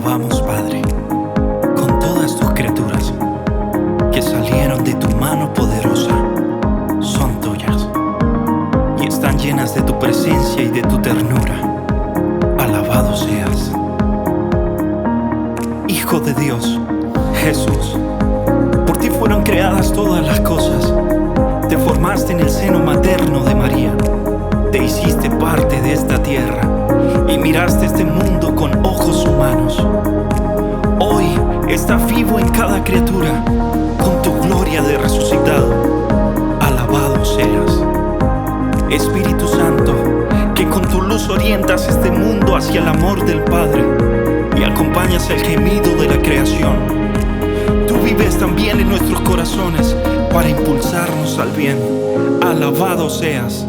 alabamos, Padre, con todas tus criaturas que salieron de tu mano poderosa. Son tuyas y están llenas de tu presencia y de tu ternura. Alabado seas. Hijo de Dios, Jesús, por ti fueron creadas todas las cosas. Te formaste en el seno materno de María. Te hiciste parte de esta tierra y miraste este mundo con ojos humanos. Hoy estás vivo en cada criatura, con tu gloria de resucitado. Alabado seas. Espíritu Santo, que con tu luz orientas este mundo hacia el amor del Padre y acompañas el gemido de la creación. Tú vives también en nuestros corazones para impulsarnos al bien. Alabado seas.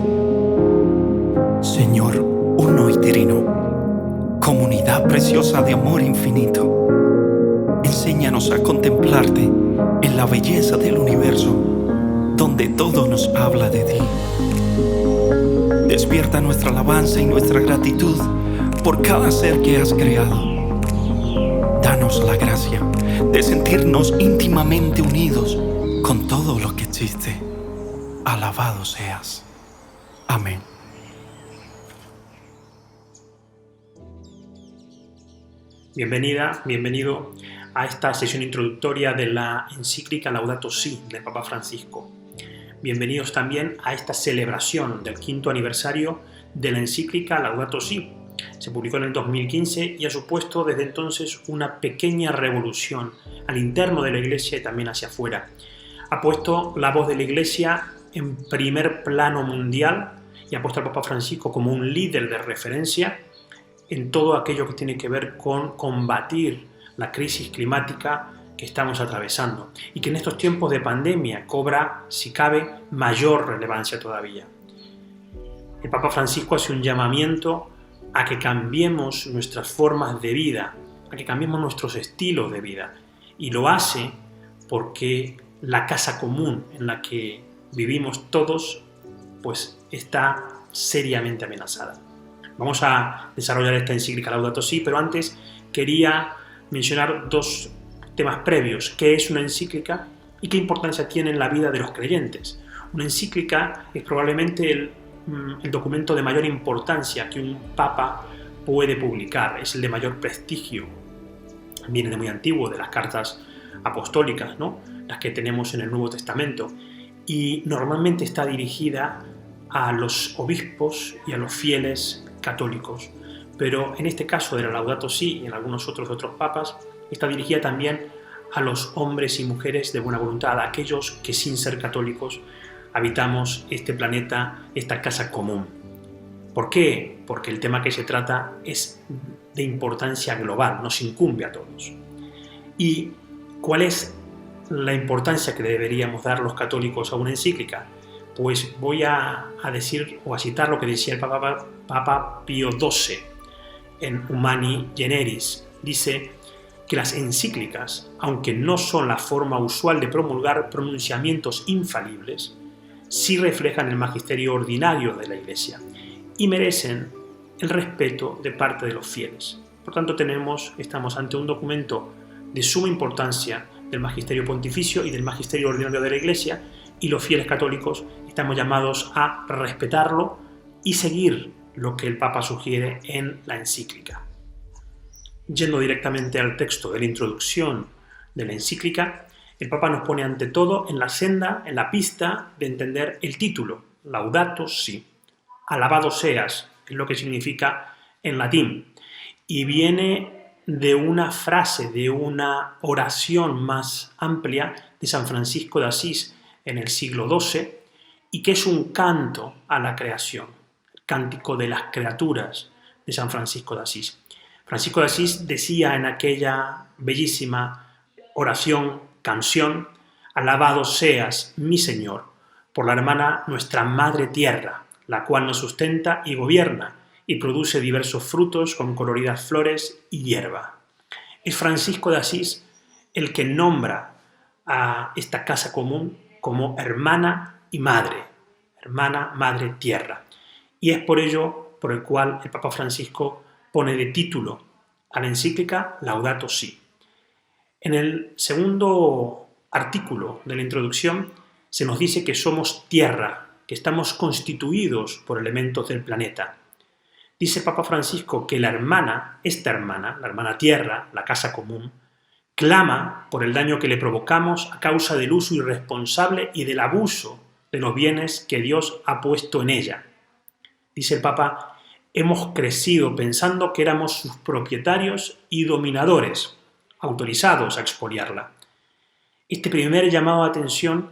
Señor, uno y trino, comunidad preciosa de amor infinito, enséñanos a contemplarte en la belleza del universo, donde todo nos habla de ti. Despierta nuestra alabanza y nuestra gratitud por cada ser que has creado. Danos la gracia de sentirnos íntimamente unidos con todo lo que existe. Alabado seas. Amén. Bienvenida, bienvenido a esta sesión introductoria de la encíclica Laudato Si del Papa Francisco. Bienvenidos también a esta celebración del 5º aniversario de la encíclica Laudato Si. Se publicó en el 2015 y ha supuesto desde entonces una pequeña revolución al interno de la Iglesia y también hacia afuera. Ha puesto la voz de la Iglesia en primer plano mundial y ha puesto al Papa Francisco como un líder de referencia en todo aquello que tiene que ver con combatir la crisis climática que estamos atravesando y que en estos tiempos de pandemia cobra, si cabe, mayor relevancia todavía. El Papa Francisco hace un llamamiento a que cambiemos nuestras formas de vida, a que cambiemos nuestros estilos de vida, y lo hace porque la casa común en la que vivimos todos pues está seriamente amenazada. Vamos a desarrollar esta encíclica Laudato Si, pero antes quería mencionar dos temas previos. ¿Qué es una encíclica y qué importancia tiene en la vida de los creyentes? Una encíclica es probablemente el documento de mayor importancia que un papa puede publicar. Es el de mayor prestigio. Viene de muy antiguo, de las cartas apostólicas, ¿no? Las que tenemos en el Nuevo Testamento. Y normalmente está dirigida a los obispos y a los fieles católicos, pero en este caso de la Laudato Si y en algunos otros papas está dirigida también a los hombres y mujeres de buena voluntad, a aquellos que sin ser católicos habitamos este planeta, esta casa común. ¿Por qué? Porque el tema que se trata es de importancia global, nos incumbe a todos. ¿Y cuál es la importancia que deberíamos dar los católicos a una encíclica? Pues voy a decir o a citar lo que decía el Papa Pío XII en Humani Generis. Dice que las encíclicas, aunque no son la forma usual de promulgar pronunciamientos infalibles, sí reflejan el magisterio ordinario de la Iglesia y merecen el respeto de parte de los fieles. Por tanto, estamos ante un documento de suma importancia del magisterio pontificio y del magisterio ordinario de la Iglesia, y los fieles católicos estamos llamados a respetarlo y seguir lo que el Papa sugiere en la encíclica. Yendo directamente al texto de la introducción de la encíclica, el Papa nos pone ante todo en la senda, en la pista de entender el título, Laudato Si, alabado seas, es lo que significa en latín, y viene de una frase, de una oración más amplia de San Francisco de Asís en el siglo XII, y que es un canto a la creación, el cántico de las criaturas de San Francisco de Asís. Francisco de Asís decía en aquella bellísima oración, canción, alabado seas, mi Señor, por la hermana nuestra Madre Tierra, la cual nos sustenta y gobierna, y produce diversos frutos con coloridas flores y hierba. Es Francisco de Asís el que nombra a esta casa común como hermana y madre, hermana, madre, tierra. Y es por ello por el cual el Papa Francisco pone de título a la encíclica Laudato Si. En el segundo artículo de la introducción se nos dice que somos tierra, que estamos constituidos por elementos del planeta. Dice el Papa Francisco que la hermana tierra, la casa común, clama por el daño que le provocamos a causa del uso irresponsable y del abuso de los bienes que Dios ha puesto en ella. Dice el Papa, hemos crecido pensando que éramos sus propietarios y dominadores, autorizados a expoliarla. Este primer llamado de atención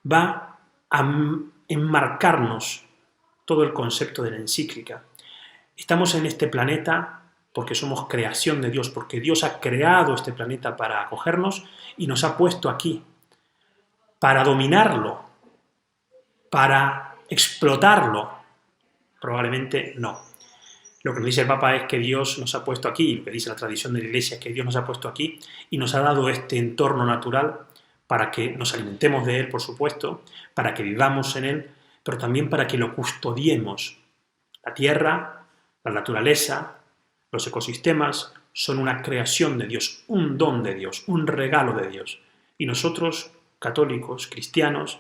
va a enmarcarnos todo el concepto de la encíclica. Estamos en este planeta porque somos creación de Dios, porque Dios ha creado este planeta para acogernos y nos ha puesto aquí, para dominarlo, para explotarlo. Probablemente no. Lo que nos dice el Papa es que Dios nos ha puesto aquí, lo que dice la tradición de la Iglesia es que Dios nos ha puesto aquí y nos ha dado este entorno natural para que nos alimentemos de él, por supuesto, para que vivamos en él, pero también para que lo custodiemos. La tierra, la naturaleza, los ecosistemas son una creación de Dios, un don de Dios, un regalo de Dios. Y nosotros, católicos, cristianos,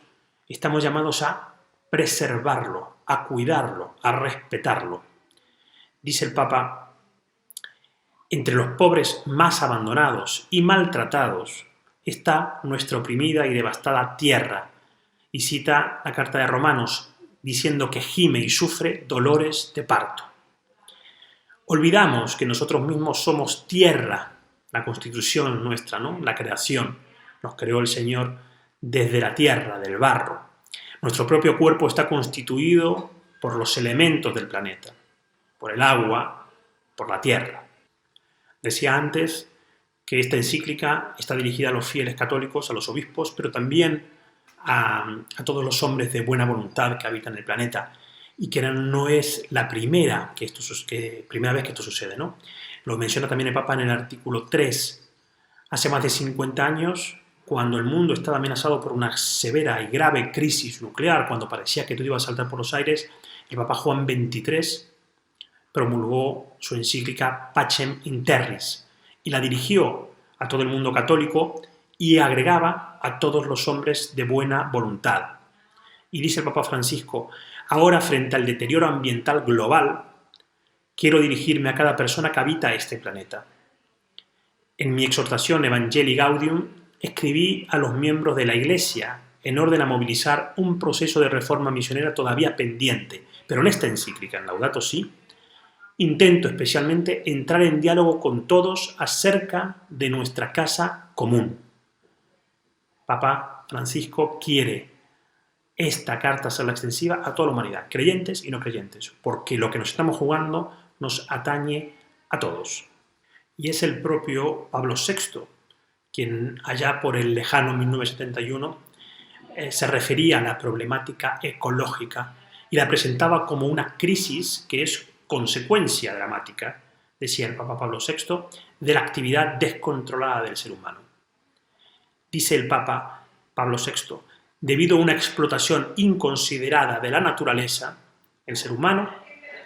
estamos llamados a preservarlo, a cuidarlo, a respetarlo. Dice el Papa, entre los pobres más abandonados y maltratados está nuestra oprimida y devastada tierra. Y cita la carta de Romanos, diciendo que gime y sufre dolores de parto. Olvidamos que nosotros mismos somos tierra, la constitución nuestra, ¿no? La creación. Nos creó el Señor desde la tierra, del barro. Nuestro propio cuerpo está constituido por los elementos del planeta, por el agua, por la tierra. Decía antes que esta encíclica está dirigida a los fieles católicos, a los obispos, pero también a todos los hombres de buena voluntad que habitan el planeta, y que no es la primera vez que esto sucede, ¿no? Lo menciona también el Papa en el artículo 3. Hace más de 50 años, cuando el mundo estaba amenazado por una severa y grave crisis nuclear, cuando parecía que todo iba a saltar por los aires, el Papa Juan XXIII promulgó su encíclica Pacem in Terris y la dirigió a todo el mundo católico y agregaba a todos los hombres de buena voluntad. Y dice el Papa Francisco, ahora frente al deterioro ambiental global, quiero dirigirme a cada persona que habita este planeta. En mi exhortación Evangelii Gaudium escribí a los miembros de la Iglesia en orden a movilizar un proceso de reforma misionera todavía pendiente, pero en esta encíclica, en Laudato Si, intento especialmente entrar en diálogo con todos acerca de nuestra casa común. Papa Francisco quiere esta carta hacerla extensiva a toda la humanidad, creyentes y no creyentes, porque lo que nos estamos jugando nos atañe a todos. Y es el propio Pablo VI quien allá por el lejano 1971 se refería a la problemática ecológica y la presentaba como una crisis que es consecuencia dramática, decía el Papa Pablo VI, de la actividad descontrolada del ser humano. Dice el Papa Pablo VI, debido a una explotación inconsiderada de la naturaleza, el ser humano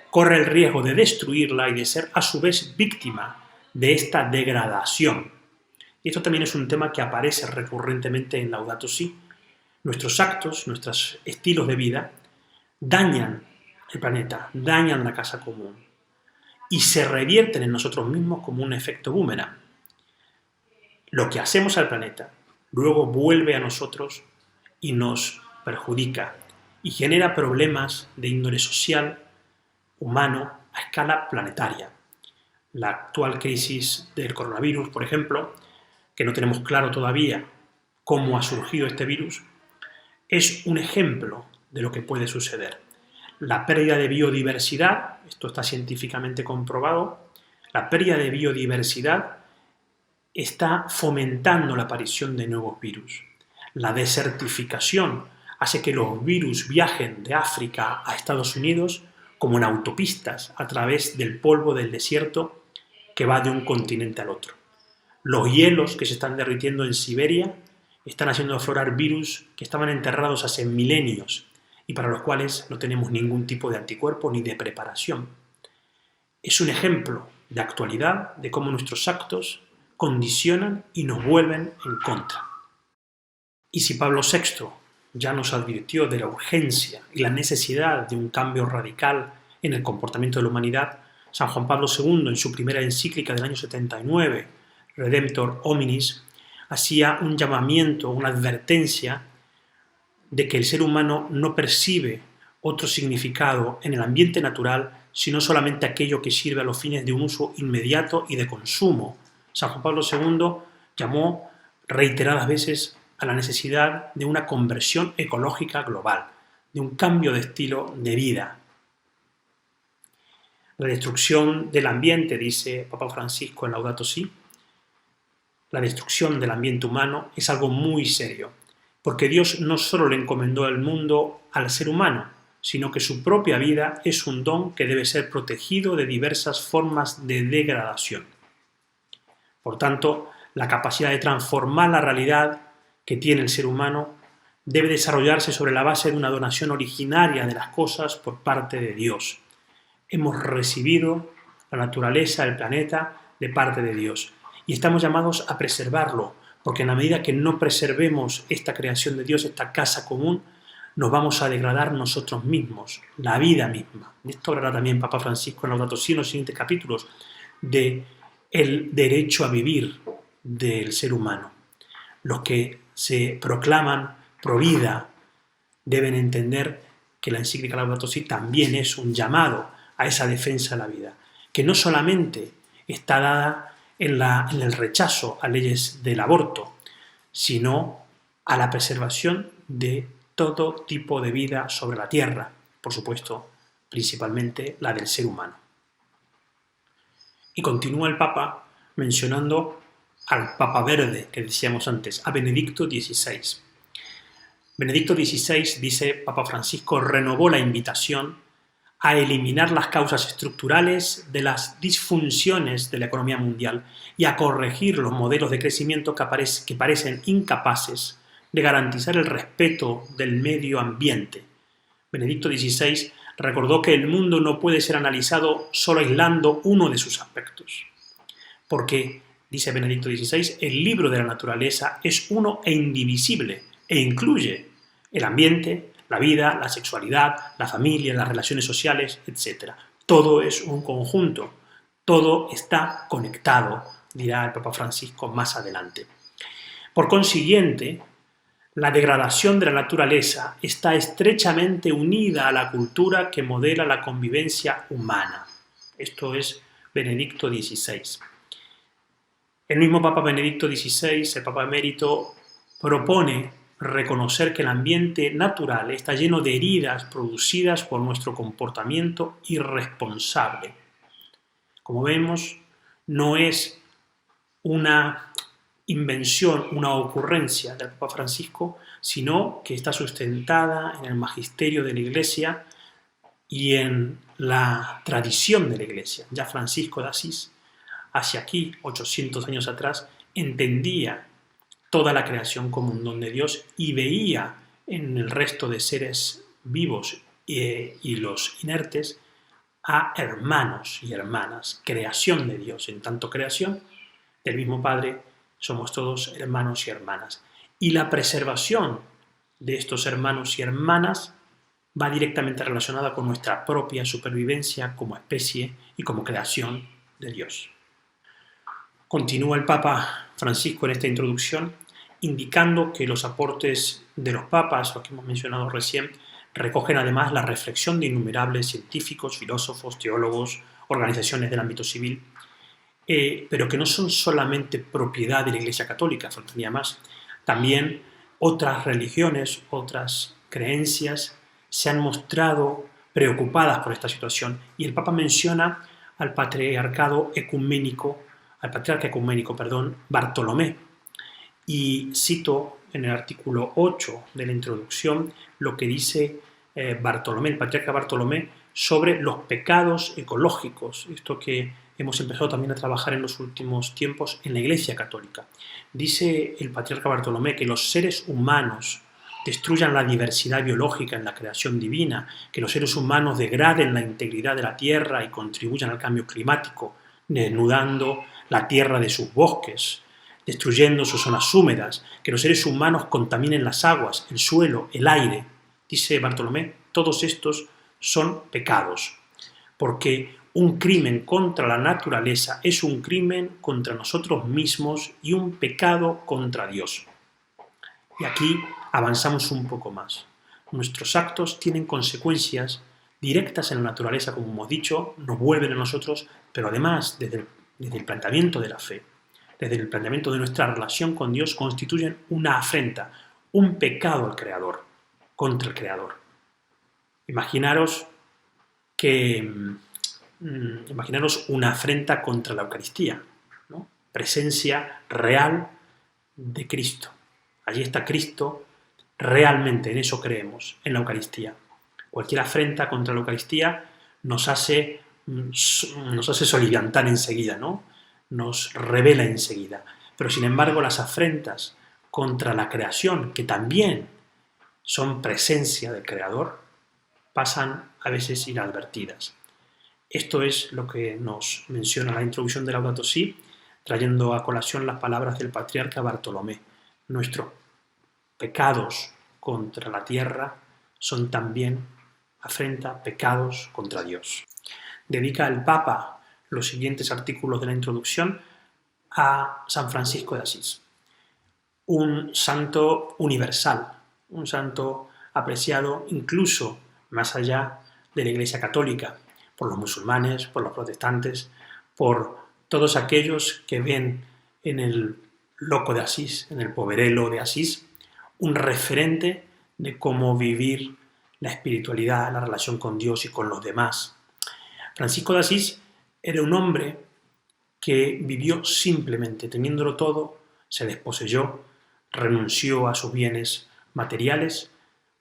corre el riesgo de destruirla y de ser a su vez víctima de esta degradación. Y esto también es un tema que aparece recurrentemente en Laudato Si. Nuestros actos, nuestros estilos de vida dañan el planeta, dañan la casa común y se revierten en nosotros mismos como un efecto boomerang. Lo que hacemos al planeta luego vuelve a nosotros y nos perjudica y genera problemas de índole social, humano, a escala planetaria. La actual crisis del coronavirus, por ejemplo, que no tenemos claro todavía cómo ha surgido este virus, es un ejemplo de lo que puede suceder. La pérdida de biodiversidad, esto está científicamente comprobado, la pérdida de biodiversidad está fomentando la aparición de nuevos virus. La desertificación hace que los virus viajen de África a Estados Unidos como en autopistas a través del polvo del desierto que va de un continente al otro. Los hielos que se están derritiendo en Siberia están haciendo aflorar virus que estaban enterrados hace milenios y para los cuales no tenemos ningún tipo de anticuerpo ni de preparación. Es un ejemplo de actualidad, de cómo nuestros actos condicionan y nos vuelven en contra. Y si Pablo VI ya nos advirtió de la urgencia y la necesidad de un cambio radical en el comportamiento de la humanidad, San Juan Pablo II, en su primera encíclica del año 79, Redemptor Hominis, hacía un llamamiento, una advertencia de que el ser humano no percibe otro significado en el ambiente natural, sino solamente aquello que sirve a los fines de un uso inmediato y de consumo. San Juan Pablo II llamó reiteradas veces a la necesidad de una conversión ecológica global, de un cambio de estilo de vida. La destrucción del ambiente, dice Papa Francisco en Laudato Si', la destrucción del ambiente humano es algo muy serio, porque Dios no solo le encomendó el mundo al ser humano, sino que su propia vida es un don que debe ser protegido de diversas formas de degradación. Por tanto, la capacidad de transformar la realidad que tiene el ser humano debe desarrollarse sobre la base de una donación originaria de las cosas por parte de Dios. Hemos recibido la naturaleza, el planeta, de parte de Dios. Y estamos llamados a preservarlo, porque en la medida que no preservemos esta creación de Dios, esta casa común, nos vamos a degradar nosotros mismos, la vida misma. De esto hablará también Papa Francisco en Laudato Si' en los siguientes capítulos, de el derecho a vivir del ser humano. Los que se proclaman pro vida deben entender que la encíclica Laudato Si' también es un llamado a esa defensa de la vida, que no solamente está dada en el rechazo a leyes del aborto, sino a la preservación de todo tipo de vida sobre la tierra, por supuesto, principalmente la del ser humano. Y continúa el Papa mencionando al Papa Verde, que decíamos antes, a Benedicto XVI. Benedicto XVI, dice Papa Francisco, renovó la invitación a eliminar las causas estructurales de las disfunciones de la economía mundial y a corregir los modelos de crecimiento que parecen incapaces de garantizar el respeto del medio ambiente. Benedicto XVI recordó que el mundo no puede ser analizado solo aislando uno de sus aspectos, porque, dice Benedicto XVI, el libro de la naturaleza es uno e indivisible e incluye el ambiente, la vida, la sexualidad, la familia, las relaciones sociales, etc. Todo es un conjunto, todo está conectado, dirá el Papa Francisco más adelante. Por consiguiente, la degradación de la naturaleza está estrechamente unida a la cultura que modela la convivencia humana. Esto es Benedicto XVI. El mismo Papa Benedicto XVI, el Papa Emérito, propone reconocer que el ambiente natural está lleno de heridas producidas por nuestro comportamiento irresponsable. Como vemos, no es una invención, una ocurrencia del Papa Francisco, sino que está sustentada en el magisterio de la Iglesia y en la tradición de la Iglesia. Ya Francisco de Asís, hacia aquí, 800 años atrás, entendía toda la creación como un don de Dios y veía en el resto de seres vivos y los inertes a hermanos y hermanas, creación de Dios. En tanto creación del mismo Padre, somos todos hermanos y hermanas. Y la preservación de estos hermanos y hermanas va directamente relacionada con nuestra propia supervivencia como especie y como creación de Dios. Continúa el Papa Francisco en esta introducción indicando que los aportes de los papas, los que hemos mencionado recién, recogen además la reflexión de innumerables científicos, filósofos, teólogos, organizaciones del ámbito civil, pero que no son solamente propiedad de la Iglesia Católica, faltaría más. También otras religiones, otras creencias se han mostrado preocupadas por esta situación y el Papa menciona al patriarca ecuménico, Bartolomé. Y cito en el artículo 8 de la introducción lo que dice Bartolomé, el patriarca Bartolomé, sobre los pecados ecológicos, esto que hemos empezado también a trabajar en los últimos tiempos en la Iglesia Católica. Dice el patriarca Bartolomé que los seres humanos destruyan la diversidad biológica en la creación divina, que los seres humanos degraden la integridad de la tierra y contribuyan al cambio climático, desnudando la tierra de sus bosques, destruyendo sus zonas húmedas, que los seres humanos contaminen las aguas, el suelo, el aire. Dice Bartolomé, todos estos son pecados, porque un crimen contra la naturaleza es un crimen contra nosotros mismos y un pecado contra Dios. Y aquí avanzamos un poco más. Nuestros actos tienen consecuencias directas en la naturaleza, como hemos dicho, nos vuelven a nosotros, pero además, desde el planteamiento de la fe, desde el planteamiento de nuestra relación con Dios, constituyen una afrenta, un pecado al Creador, contra el Creador. Imaginaros una afrenta contra la Eucaristía, ¿no? Presencia real de Cristo. Allí está Cristo, realmente en eso creemos, en la Eucaristía. Cualquier afrenta contra la Eucaristía nos hace soliviantar enseguida, ¿no? Nos revela enseguida. Pero sin embargo las afrentas contra la creación, que también son presencia del Creador, pasan a veces inadvertidas. Esto es lo que nos menciona la introducción de Laudato Si, trayendo a colación las palabras del patriarca Bartolomé. Nuestros pecados contra la tierra son también afrenta, pecados contra Dios. Dedica el Papa los siguientes artículos de la introducción a San Francisco de Asís, un santo universal, un santo apreciado incluso más allá de la Iglesia Católica, por los musulmanes, por los protestantes, por todos aquellos que ven en el loco de Asís, en el poverelo de Asís, un referente de cómo vivir la espiritualidad, la relación con Dios y con los demás. Francisco de Asís era un hombre que vivió simplemente, teniéndolo todo, se desposeyó, renunció a sus bienes materiales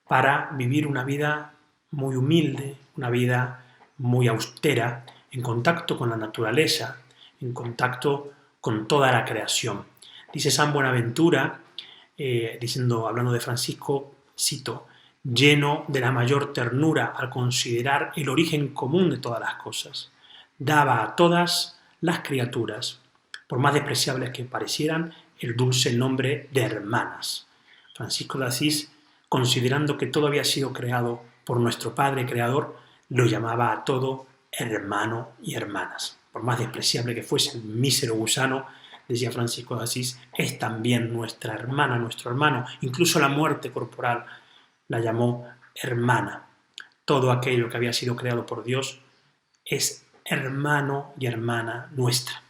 para vivir una vida muy humilde, una vida muy austera, en contacto con la naturaleza, en contacto con toda la creación. Dice San Buenaventura, hablando de Francisco, cito, lleno de la mayor ternura al considerar el origen común de todas las cosas. Daba a todas las criaturas, por más despreciables que parecieran, el dulce nombre de hermanas. Francisco de Asís, considerando que todo había sido creado por nuestro Padre Creador, lo llamaba a todo hermano y hermanas. Por más despreciable que fuese el mísero gusano, decía Francisco de Asís, es también nuestra hermana, nuestro hermano. Incluso la muerte corporal la llamó hermana. Todo aquello que había sido creado por Dios es hermano y hermana nuestra.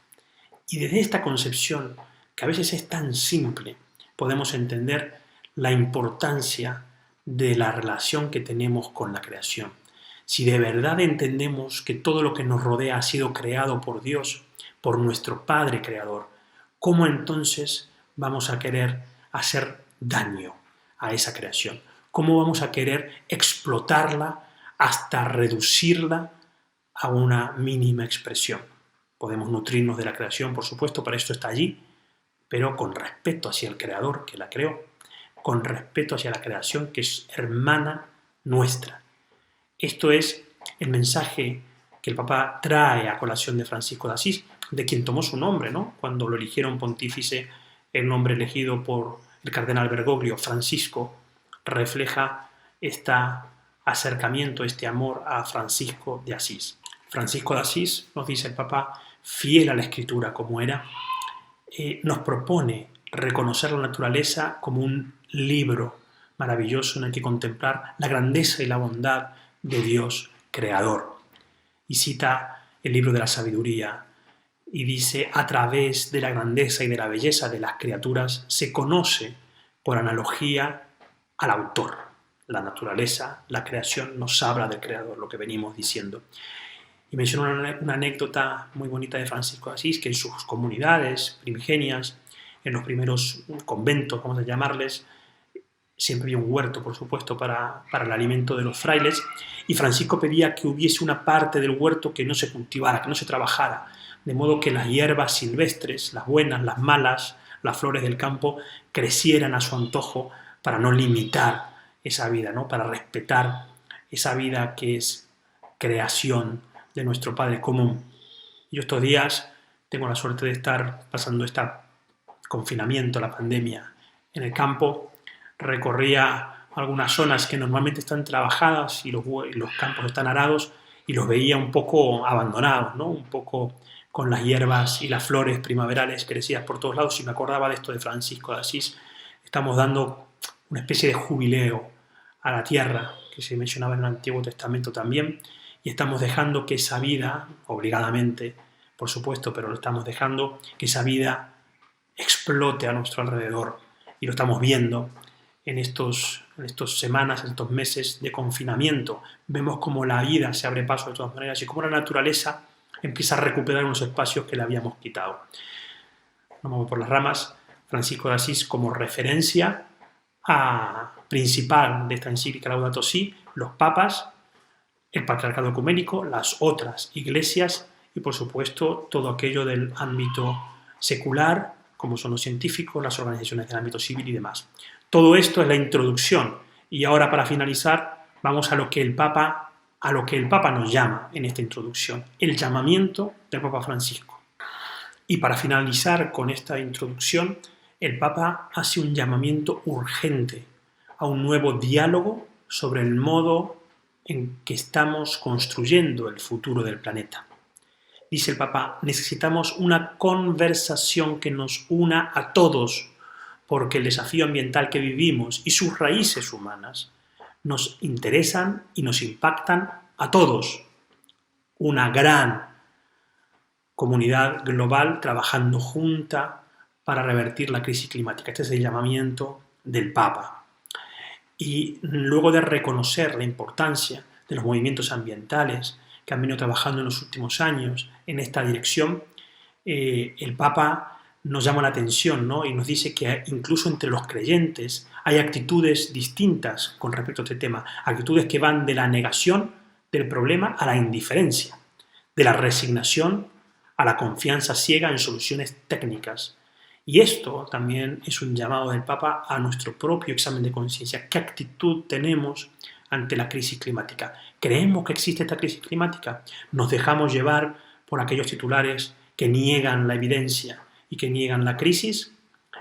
Y desde esta concepción, que a veces es tan simple, podemos entender la importancia de la relación que tenemos con la creación. Si de verdad entendemos que todo lo que nos rodea ha sido creado por Dios, por nuestro Padre Creador, ¿cómo entonces vamos a querer hacer daño a esa creación? ¿Cómo vamos a querer explotarla hasta reducirla a una mínima expresión? Podemos nutrirnos de la creación, por supuesto, para esto está allí, pero con respeto hacia el Creador que la creó, con respeto hacia la creación que es hermana nuestra. Esto es el mensaje que el Papa trae a colación de Francisco de Asís, de quien tomó su nombre, ¿no? Cuando lo eligieron pontífice, el nombre elegido por el cardenal Bergoglio, Francisco, refleja este acercamiento, este amor a Francisco de Asís. Francisco de Asís, nos dice el Papa, fiel a la Escritura como era, nos propone reconocer la naturaleza como un libro maravilloso en el que contemplar la grandeza y la bondad de Dios creador. Y cita el libro de la sabiduría y dice, a través de la grandeza y de la belleza de las criaturas se conoce por analogía al autor. La naturaleza, la creación nos habla del creador, lo que venimos diciendo. Y menciona una anécdota muy bonita de Francisco de Asís, que en sus comunidades primigenias, en los primeros conventos, vamos a llamarles, siempre había un huerto, por supuesto, para el alimento de los frailes, y Francisco pedía que hubiese una parte del huerto que no se cultivara, que no se trabajara, de modo que las hierbas silvestres, las buenas, las malas, las flores del campo, crecieran a su antojo para no limitar esa vida, ¿no? Para respetar esa vida que es creación de nuestro Padre común. Yo estos días tengo la suerte de estar pasando este confinamiento, la pandemia, en el campo. Recorría algunas zonas que normalmente están trabajadas y los campos están arados y los veía un poco abandonados, ¿no? Un poco con las hierbas y las flores primaverales crecidas por todos lados, y me acordaba de esto de Francisco de Asís. Estamos dando una especie de jubileo a la tierra, que se mencionaba en el Antiguo Testamento también, y estamos dejando que esa vida, obligadamente, por supuesto, pero lo estamos dejando, que esa vida explote a nuestro alrededor. Y lo estamos viendo en estas semanas, en estos meses de confinamiento. Vemos cómo la vida se abre paso de todas maneras y cómo la naturaleza empieza a recuperar unos espacios que le habíamos quitado. No me voy por las ramas. Francisco de Asís como referencia principal de esta encíclica Laudato Si, los papas, el patriarcado ecuménico, las otras iglesias y, por supuesto, todo aquello del ámbito secular, como son los científicos, las organizaciones del ámbito civil y demás. Todo esto es la introducción. Y ahora, para finalizar, vamos a lo que el Papa nos llama en esta introducción, el llamamiento del Papa Francisco. Y para finalizar con esta introducción, el Papa hace un llamamiento urgente a un nuevo diálogo sobre el modo en que estamos construyendo el futuro del planeta. Dice el Papa, necesitamos una conversación que nos una a todos, porque el desafío ambiental que vivimos y sus raíces humanas nos interesan y nos impactan a todos. Una gran comunidad global trabajando junta para revertir la crisis climática. Este es el llamamiento del Papa. Y luego de reconocer la importancia de los movimientos ambientales que han venido trabajando en los últimos años en esta dirección, el Papa nos llama la atención, ¿no? Y nos dice que incluso entre los creyentes hay actitudes distintas con respecto a este tema, actitudes que van de la negación del problema a la indiferencia, de la resignación a la confianza ciega en soluciones técnicas. Y esto también es un llamado del Papa a nuestro propio examen de conciencia. ¿Qué actitud tenemos ante la crisis climática? ¿Creemos que existe esta crisis climática? ¿Nos dejamos llevar por aquellos titulares que niegan la evidencia y que niegan la crisis?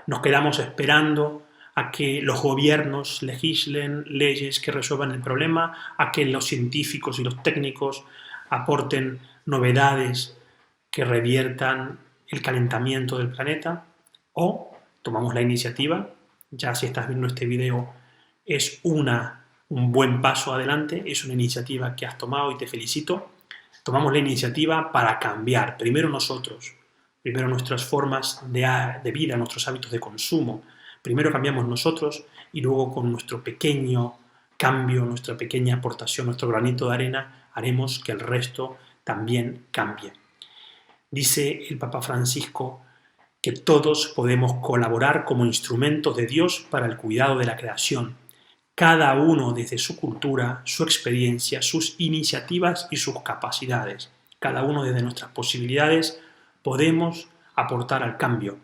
¿Nos quedamos esperando a que los gobiernos legislen leyes que resuelvan el problema, a que los científicos y los técnicos aporten novedades que reviertan el calentamiento del planeta? ¿O tomamos la iniciativa? Ya si estás viendo este video es un buen paso adelante, es una iniciativa que has tomado y te felicito. Tomamos la iniciativa para cambiar, primero nosotros, primero nuestras formas de vida, nuestros hábitos de consumo. Primero cambiamos nosotros y luego con nuestro pequeño cambio, nuestra pequeña aportación, nuestro granito de arena, haremos que el resto también cambie. Dice el Papa Francisco que todos podemos colaborar como instrumentos de Dios para el cuidado de la creación, cada uno desde su cultura, su experiencia, sus iniciativas y sus capacidades. Cada uno desde nuestras posibilidades podemos aportar al cambio.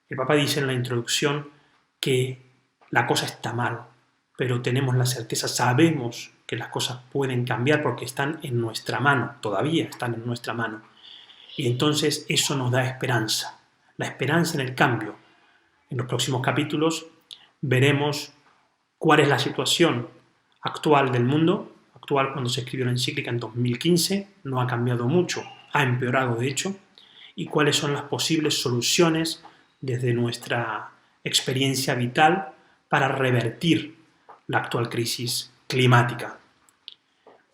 El Papa dice en la introducción que la cosa está mal, pero tenemos la certeza, sabemos que las cosas pueden cambiar porque están en nuestra mano, todavía están en nuestra mano. Y entonces eso nos da esperanza, la esperanza en el cambio. En los próximos capítulos veremos cuál es la situación actual del mundo, actual cuando se escribió la encíclica en 2015, no ha cambiado mucho, ha empeorado de hecho, y cuáles son las posibles soluciones desde nuestra experiencia vital para revertir la actual crisis climática.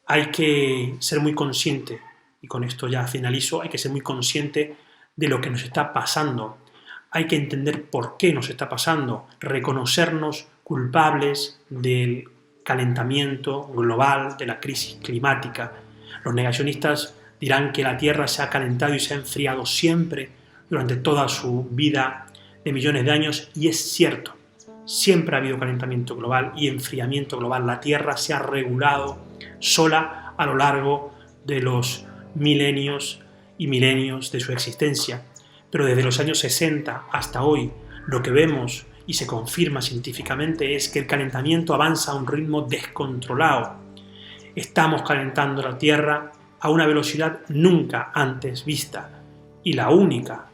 Hay que ser muy consciente, y con esto ya finalizo, hay que ser muy consciente de lo que nos está pasando. Hay que entender por qué nos está pasando, reconocernos culpables del calentamiento global, de la crisis climática. Los negacionistas dirán que la Tierra se ha calentado y se ha enfriado siempre durante toda su vida de millones de años, y es cierto, siempre ha habido calentamiento global y enfriamiento global. La Tierra se ha regulado sola a lo largo de los milenios y milenios de su existencia, pero desde los años 60 hasta hoy lo que vemos y se confirma científicamente es que el calentamiento avanza a un ritmo descontrolado. Estamos calentando la Tierra a una velocidad nunca antes vista. Y la única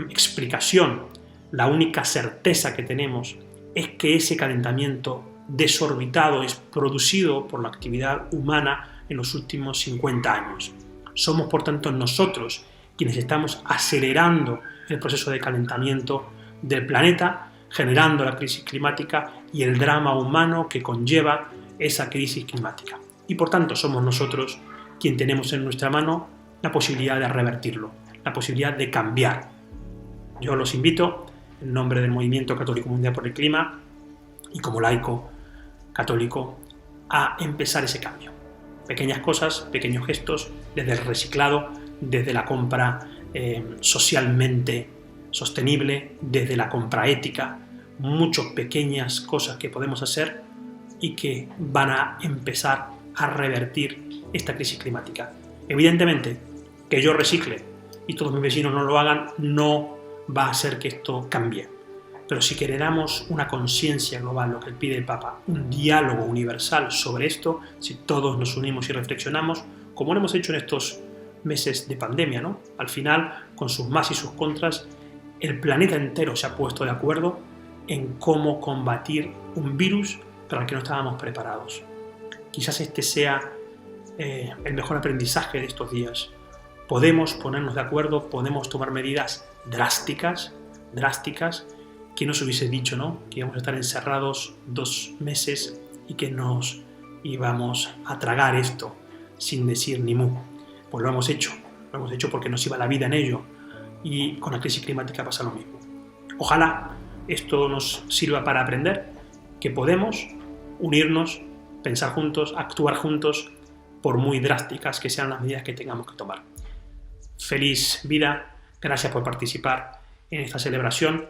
explicación, la única certeza que tenemos es que ese calentamiento desorbitado es producido por la actividad humana en los últimos 50 años. Somos, por tanto, nosotros quienes estamos acelerando el proceso de calentamiento del planeta, generando la crisis climática y el drama humano que conlleva esa crisis climática. Y por tanto somos nosotros quien tenemos en nuestra mano la posibilidad de revertirlo, la posibilidad de cambiar. Yo los invito, en nombre del Movimiento Católico Mundial por el Clima y como laico católico, a empezar ese cambio. Pequeñas cosas, pequeños gestos, desde el reciclado, desde la compra socialmente sostenible, desde la compra ética, muchas pequeñas cosas que podemos hacer y que van a empezar a revertir esta crisis climática. Evidentemente, que yo recicle y todos mis vecinos no lo hagan, no va a hacer que esto cambie. Pero si generamos una conciencia global, lo que pide el Papa, un diálogo universal sobre esto, si todos nos unimos y reflexionamos, como lo hemos hecho en estos meses de pandemia, ¿no? Al final, con sus más y sus contras, el planeta entero se ha puesto de acuerdo en cómo combatir un virus para el que no estábamos preparados. Quizás este sea el mejor aprendizaje de estos días. Podemos ponernos de acuerdo, podemos tomar medidas drásticas. ¿Quién nos hubiese dicho, no? Que íbamos a estar encerrados 2 meses y que nos íbamos a tragar esto sin decir ni mu. Pues lo hemos hecho porque nos iba la vida en ello, y con la crisis climática pasa lo mismo. Ojalá esto nos sirva para aprender que podemos unirnos, pensar juntos, actuar juntos, por muy drásticas que sean las medidas que tengamos que tomar. Feliz vida, gracias por participar en esta celebración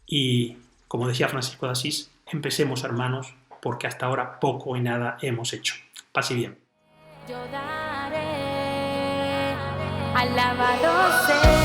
y, como decía Francisco de Asís, empecemos, hermanos, porque hasta ahora poco y nada hemos hecho. Paz y bien. Yo daré, alabado sea.